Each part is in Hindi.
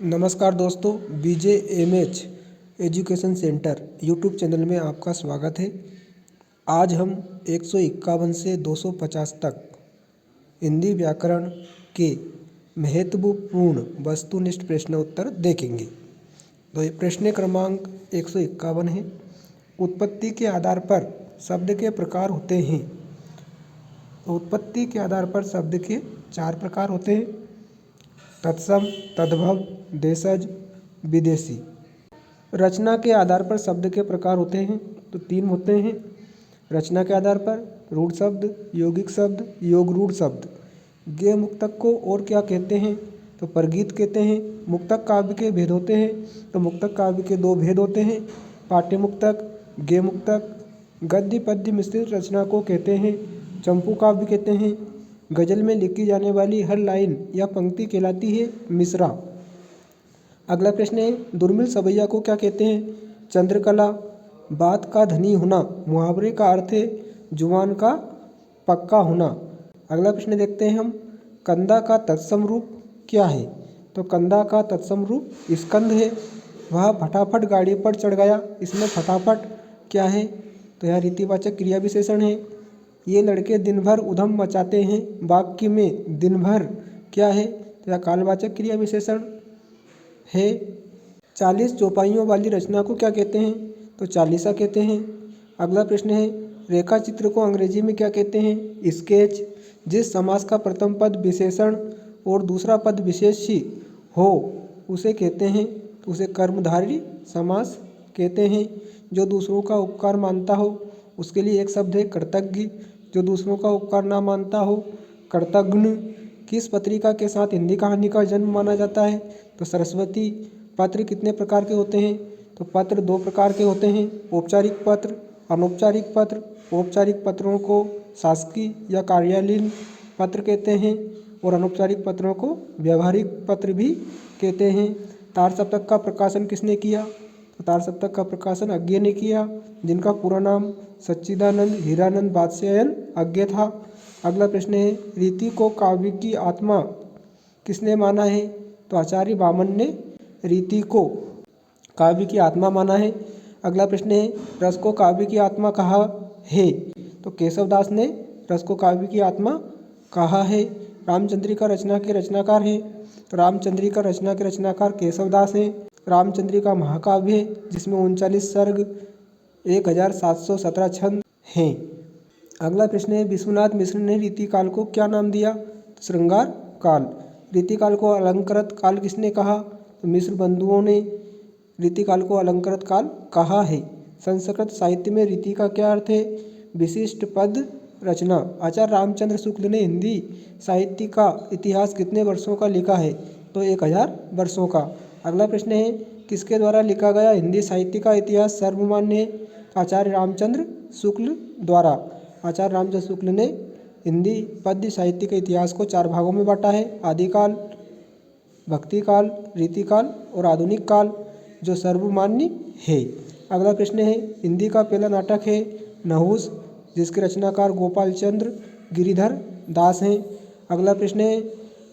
नमस्कार दोस्तों, BJMH education centre YouTube channel में आपका स्वागत है। आज हम 151 से 250 तक हिंदी व्याकरण के महत्वपूर्ण वस्तुनिष्ठ प्रश्नोत्तर देखेंगे। तो ये प्रश्न क्रमांक 151 है। उत्पत्ति के आधार पर शब्द के प्रकार होते हैं। तो उत्पत्ति के आधार पर शब्द के 4 प्रकार होते हैं: तत्सम, तद्भव, देशज, विदेशी। रचना के आधार पर शब्द के प्रकार होते हैं तो 3 होते हैं। रचना के आधार पर रूढ़ शब्द, यौगिक शब्द, योग रूढ़ शब्द। गेय मुक्तक को और क्या कहते हैं तो परगीत कहते हैं। मुक्तक काव्य के भेद होते हैं तो मुक्तक काव्य के 2 भेद होते हैं: पाठ्य मुक्तक, गेय मुक्तक। गद्य पद्य मिश्रित रचना को कहते हैं चंपू काव्य कहते हैं। गजल में लिखी जाने वाली हर लाइन या पंक्ति कहलाती है मिसरा। अगला प्रश्न है, दुर्मिल सवैया को क्या कहते हैं? चंद्रकला। बात का धनी होना मुहावरे का अर्थ है जुबान का पक्का होना। अगला प्रश्न देखते हैं हम, कंदा का तत्सम रूप क्या है? तो कंदा का तत्सम रूप स्कंद है। वह फटाफट गाड़ी पर चढ़ गया। इसमें फटाफट क्या है? तो यह रीतिवाचक क्रिया विशेषण है। ये लड़के दिन भर उधम मचाते हैं। वाक्य में दिन भर क्या है? तो यह कालवाचक क्रिया विशेषण है। 40 चौपाइयों वाली रचना को क्या कहते हैं? तो चालीसा कहते हैं। अगला प्रश्न है, रेखा चित्र को अंग्रेजी में क्या कहते हैं? स्केच। जिस समास का प्रथम पद विशेषण और दूसरा पद विशेष्य हो उसे कहते हैं, तो उसे कर्मधारय समास कहते हैं। जो दूसरों का उपकार मानता हो उसके लिए एक शब्द है कृतज्ञ। जो दूसरों का उपकार ना मानता हो कृतघ्न। किस पत्रिका के साथ हिंदी कहानी का जन्म माना जाता है? तो सरस्वती। पत्र कितने प्रकार के होते हैं? तो पत्र 2 प्रकार के होते हैं: औपचारिक पत्र, अनौपचारिक पत्र। औपचारिक पत्रों को शासकीय या कार्यालयीन पत्र कहते हैं और अनौपचारिक पत्रों को व्यावहारिक पत्र भी कहते हैं। तार सप्तक का प्रकाशन किसने किया? तो तार सप्तक का प्रकाशन अज्ञे ने किया, जिनका पूरा नाम सच्चिदानंद हीरानंद बादशाहन अज्ञे था। अगला प्रश्न है, रीति को काव्य की आत्मा किसने माना है? तो आचार्य वामन ने रीति को काव्य की आत्मा माना है। अगला प्रश्न है, रस को काव्य की आत्मा कहा है? तो केशवदास ने रस को काव्य की आत्मा कहा है। रामचंद्रिका रचना के रचनाकार हैं? तो रामचंद्रिका रचना के रचनाकार केशवदास हैं। रामचंद्रिका महाकाव्य है जिसमें 39 सर्ग 1717 छंद हैं। अगला प्रश्न है, विश्वनाथ मिश्र ने रीतिकाल को क्या नाम दिया? तो श्रृंगार काल। रीतिकाल को अलंकृत काल किसने कहा? तो मिश्र बंधुओं ने रीतिकाल को अलंकृत काल कहा है। संस्कृत साहित्य में रीति का क्या अर्थ है? विशिष्ट पद रचना। आचार्य रामचंद्र शुक्ल ने हिंदी साहित्य का इतिहास कितने वर्षों का लिखा है? तो 1000 वर्षों का। अगला प्रश्न है, किसके द्वारा लिखा गया हिंदी साहित्य का इतिहास सर्वमान्य है? आचार्य रामचंद्र शुक्ल द्वारा। आचार्य रामचंद्र शुक्ल ने हिंदी पद्य साहित्य के इतिहास को 4 भागों में बांटा है: आदिकाल, भक्तिकाल, रीतिकाल और आधुनिक काल, जो सर्वमान्य है। अगला प्रश्न है, हिंदी का पहला नाटक है नहुस, जिसके रचनाकार गोपाल चंद्र गिरिधर दास हैं। अगला प्रश्न है,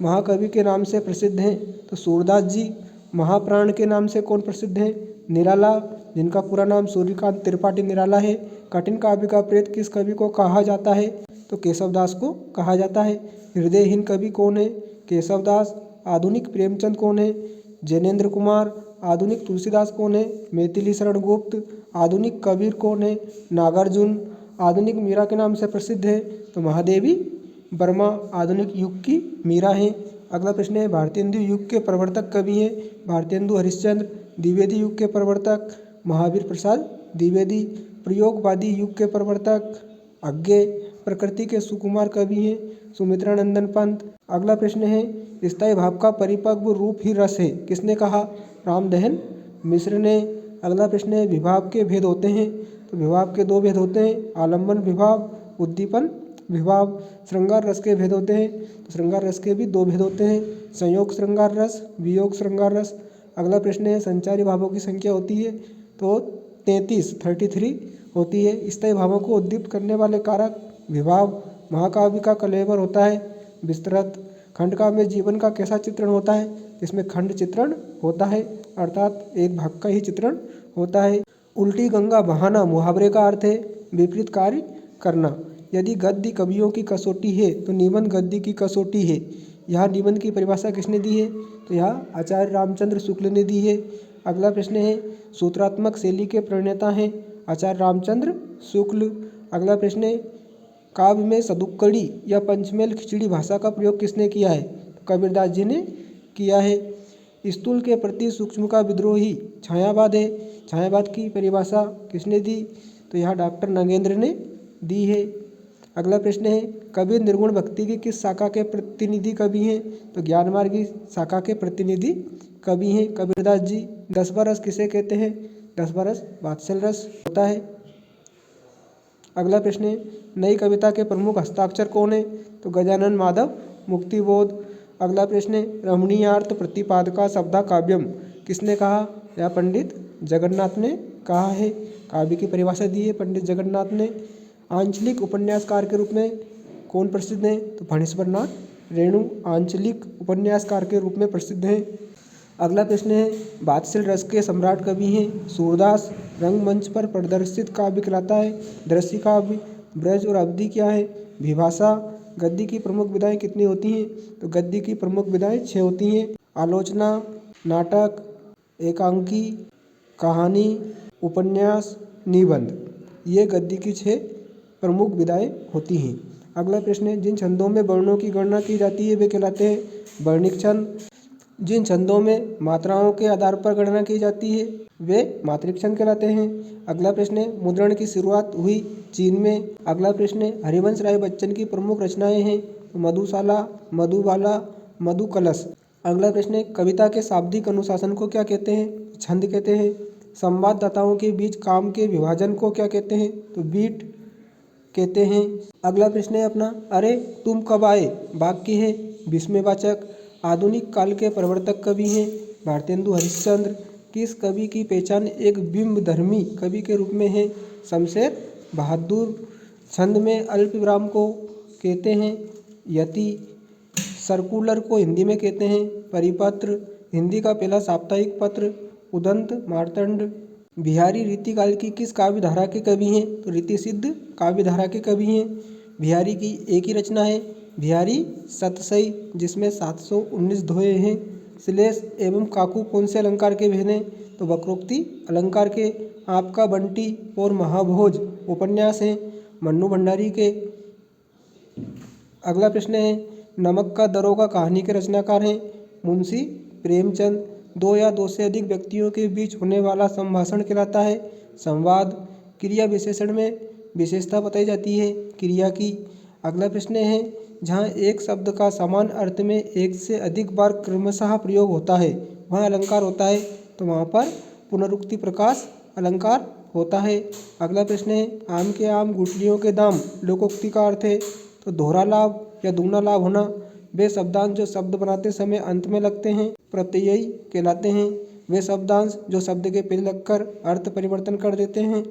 महाकवि के नाम से प्रसिद्ध हैं? तो सूरदास जी। महाप्राण के नाम से कौन प्रसिद्ध हैं? निराला, जिनका पूरा नाम सूर्यकांत त्रिपाठी निराला है। कठिन काव्य का प्रेत किस कवि को कहा जाता है? तो केशवदास को कहा जाता है। हृदयहीन कवि कौन है? केशवदास। आधुनिक प्रेमचंद कौन है? जैनेन्द्र कुमार। आधुनिक तुलसीदास कौन है? मैथिली शरण गुप्त। आधुनिक कबीर कौन है? नागार्जुन। आधुनिक मीरा के नाम से प्रसिद्ध है? तो महादेवी वर्मा आधुनिक युग की मीरा हैं। अगला प्रश्न है, भारतेंदु युग के प्रवर्तक कवि हैं? भारतेंदु हरिश्चंद्र। द्विवेदी युग के प्रवर्तक महावीर प्रसाद द्विवेदी। प्रयोगवादी युग के प्रवर्तक अज्ञे। प्रकृति के सुकुमार कवि हैं? सुमित्रानंदन पंत। अगला प्रश्न है, स्थायी भाव का परिपक्व रूप ही रस है, किसने कहा? रामदहन मिश्र ने। अगला प्रश्न है, विभाव के भेद होते हैं? तो विभाव के 2 भेद होते हैं: आलम्बन विभाव, उद्दीपन विभाव। श्रृंगार रस के भेद होते हैं? तो श्रृंगार रस के भी 2 भेद होते हैं: संयोग श्रृंगार रस, वियोग श्रृंगार रस। अगला प्रश्न है, संचारी भावों की संख्या होती है? तो 33 होती है। स्थायी भावों को उद्दीप्त करने वाले कारक विभाव। महाकाव्य का कलेवर होता है विस्तृत। खंडकाव्य में जीवन का कैसा चित्रण होता है? इसमें खंड चित्रण होता है, अर्थात एक भाग का ही चित्रण होता है। उल्टी गंगा बहाना मुहावरे का अर्थ है विपरीत कार्य करना। यदि गद्य कवियों की कसौटी है तो निबंध गद्य की कसौटी है। यहाँ निबंध की परिभाषा किसने दी है? तो यहाँ आचार्य रामचंद्र शुक्ल ने दी है। अगला प्रश्न है, सूत्रात्मक शैली के प्रणेता हैं आचार्य रामचंद्र शुक्ल। अगला प्रश्न है, काव्य में सदुक्कड़ी या पंचमेल खिचड़ी भाषा का प्रयोग किसने किया है? तो कबीरदास जी ने किया है। स्थूल के प्रति सूक्ष्म का विद्रोही छायावाद है। छायावाद की परिभाषा किसने दी? तो यहाँ डॉक्टर नगेंद्र ने दी है। अगला प्रश्न है, कबीर निर्गुण भक्ति की किस शाखा के प्रतिनिधि कवि हैं? तो ज्ञानमार्गी शाखा के प्रतिनिधि कवि हैं कबीरदास जी। 10वां रस किसे कहते हैं? 10वां रस वात्सल्य रस होता है। अगला प्रश्न है, नई कविता के प्रमुख हस्ताक्षर कौन है? तो गजानन माधव मुक्तिबोध। अगला प्रश्न है, रमणीयार्थ प्रतिपादका शब्दा काव्यम किसने कहा? या पंडित जगन्नाथ ने कहा है। काव्य की परिभाषा दी है पंडित जगन्नाथ ने। आंचलिक उपन्यासकार के रूप में कौन प्रसिद्ध हैं? तो फणीश्वरनाथ रेणु आंचलिक उपन्यासकार के रूप में प्रसिद्ध हैं। अगला प्रश्न है, वात्सल्य रस के सम्राट कवि हैं सूरदास। रंगमंच पर प्रदर्शित काव्य कहलाता है दृश्य काव्य। ब्रज और अवधि क्या है? विभाषा। गद्य की प्रमुख विधाएं कितनी होती हैं? तो गद्य की प्रमुख विधाएं 6 होती हैं। आलोचना, नाटक, एकांकी, कहानी, उपन्यास, निबंध, ये गद्य की 6 प्रमुख विधाएं होती हैं। अगला प्रश्न है, जिन छंदों में वर्णों की गणना की जाती है वे कहलाते हैं वर्णिक छंद। जिन छंदों में मात्राओं के आधार पर गणना की जाती है वे मात्रिक छंद कहलाते हैं। अगला प्रश्न है, मुद्रण की शुरुआत हुई चीन में। अगला प्रश्न है, हरिवंश राय बच्चन की प्रमुख रचनाएं हैं मधुशाला, मधुबाला, मधुकलश। अगला प्रश्न है, कविता के शाब्दिक अनुशासन को क्या कहते हैं? छंद कहते हैं। संवाददाताओं के बीच काम के विभाजन को क्या कहते हैं? तो बीट कहते हैं। अगला प्रश्न है अपना, अरे तुम कब आए वाक्य है विस्मयवाचक। आधुनिक काल के प्रवर्तक कवि हैं भारतेंदु हरिश्चंद्र। किस कवि की पहचान एक बिंबधर्मी कवि के रूप में है? शमशेर बहादुर। छंद में अल्प विराम को कहते हैं यति। सर्कुलर को हिंदी में कहते हैं परिपत्र। हिंदी का पहला साप्ताहिक पत्र उदंत मार्तंड। बिहारी रीतिकाल की किस काव्य धारा के कवि हैं? तो रीति सिद्ध काव्य धारा के कवि हैं। बिहारी की एक ही रचना है बिहारी सतसई, जिसमें 719 दोहे हैं। श्लेष एवं काकू कौन से अलंकार के भेद हैं? तो वक्रोक्ति अलंकार के। आपका बंटी और महाभोज उपन्यास हैं मन्नू भंडारी के। अगला प्रश्न है, नमक का दरोगा कहानी के रचनाकार हैं मुंशी प्रेमचंद। 2 या 2 से अधिक व्यक्तियों के बीच होने वाला संभाषण कहलाता है संवाद। क्रिया विशेषण में विशेषता बताई जाती है क्रिया की। अगला प्रश्न है, जहाँ एक शब्द का समान अर्थ में एक से अधिक बार क्रमशः प्रयोग होता है वहाँ अलंकार होता है, तो वहाँ पर पुनरुक्ति प्रकाश अलंकार होता है। अगला प्रश्न है, आम के आम गुठलियों के दाम लोकोक्ति का अर्थ है तो दोहरा लाभ या दुगना लाभ होना। वे शब्दांश जो शब्द बनाते समय अंत में लगते हैं प्रत्ययी कहलाते हैं। वे शब्दांश जो शब्द के पहले लगकर अर्थ परिवर्तन कर देते हैं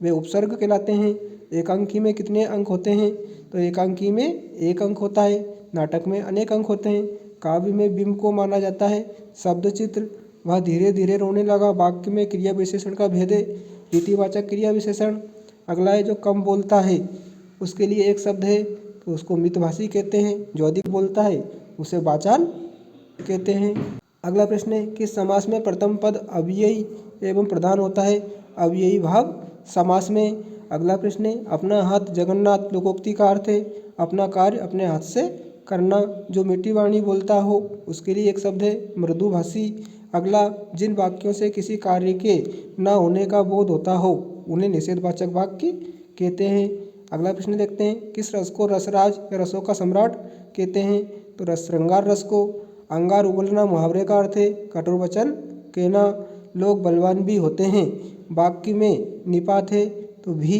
वे उपसर्ग कहलाते हैं। एकांकी में कितने अंक होते हैं? तो एकांकी में 1 अंक होता है। नाटक में अनेक अंक होते हैं। काव्य में बिंब को माना जाता है शब्द चित्र। वह धीरे धीरे रोने लगा वाक्य में क्रिया विशेषण का भेद है रीतिवाचक क्रिया विशेषण। अगला है, जो कम बोलता है उसके लिए एक शब्द है तो उसको मितभाषी कहते हैं। जो अधिक बोलता है उसे वाचाल कहते हैं। अगला प्रश्न है, किस समास में प्रथम पद अव्ययी एवं प्रधान होता है? अव्ययी भाव समास में। अगला प्रश्न है, अपना हाथ जगन्नाथ लोकोक्ति का अर्थ है अपना कार्य अपने हाथ से करना। जो मीठी वाणी बोलता हो उसके लिए एक शब्द है मृदुभाषी। अगला, जिन वाक्यों से किसी कार्य के न होने का बोध होता हो उन्हें निषेधवाचक वाक्य कहते हैं। अगला प्रश्न देखते हैं, किस रस को रसराज या रसों का सम्राट कहते हैं? तो रस श्रृंगार रस को। अंगार उगलना मुहावरे का अर्थ है कठोर वचन कहना। लोग बलवान भी होते हैं वाक्य में निपात है तो भी।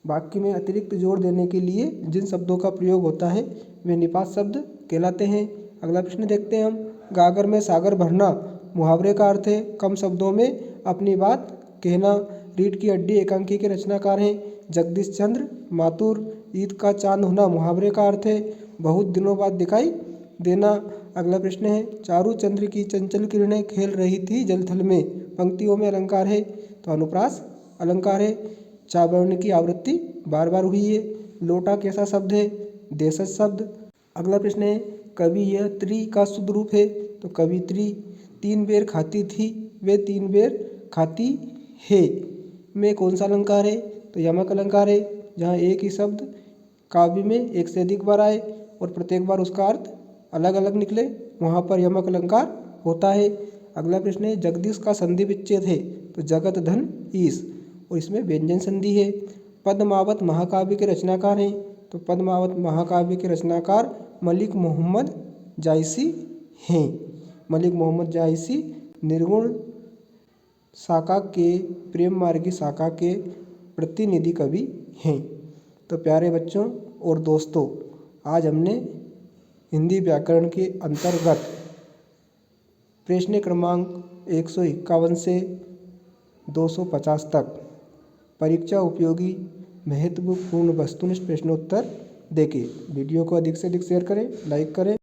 वाक्य में अतिरिक्त जोर देने के लिए जिन शब्दों का प्रयोग होता है वे निपात शब्द कहलाते हैं। अगला प्रश्न देखते हैं हम, गागर में सागर भरना मुहावरे का अर्थ है कम शब्दों में अपनी बात कहना। रीढ़ की हड्डी एकांकी के रचनाकार हैं जगदीश चंद्र माथुर। ईद का चांद होना मुहावरे का अर्थ है बहुत दिनों बाद दिखाई देना। अगला प्रश्न है, चारु चंद्र की चंचल किरणें खेल रही थी जलथल में। पंक्तियों में अलंकार है तो अनुप्रास अलंकार है। चा वर्ण की आवृत्ति बार बार हुई है। लोटा कैसा शब्द है? देशज शब्द। अगला प्रश्न है, कवि यह त्रि का शुद्ध रूप है तो कवित्री। 3 बेर खाती थी वे 3 बेर खाती है में कौन सा अलंकार है? तो यमक अलंकार है, जहाँ एक ही शब्द काव्य में एक से अधिक बार आए और प्रत्येक बार उसका अर्थ अलग अलग निकले, वहाँ पर यमक अलंकार होता है। अगला प्रश्न है, जगदीश का संधि विच्छेद है तो जगत धन ईश, और इसमें व्यंजन संधि है। पद्मावत महाकाव्य के रचनाकार हैं तो पद्मावत महाकाव्य के रचनाकार मलिक मोहम्मद जायसी हैं। मलिक मोहम्मद जायसी निर्गुण शाखा के, प्रेम मार्गी शाखा के प्रतिनिधि कवि हैं। तो प्यारे बच्चों और दोस्तों, आज हमने हिंदी व्याकरण के अंतर्गत प्रश्न क्रमांक 151 से 250 तक परीक्षा उपयोगी महत्वपूर्ण वस्तुनिष्ठ प्रश्नोत्तर देखे। वीडियो को अधिक से अधिक शेयर करें, लाइक करें।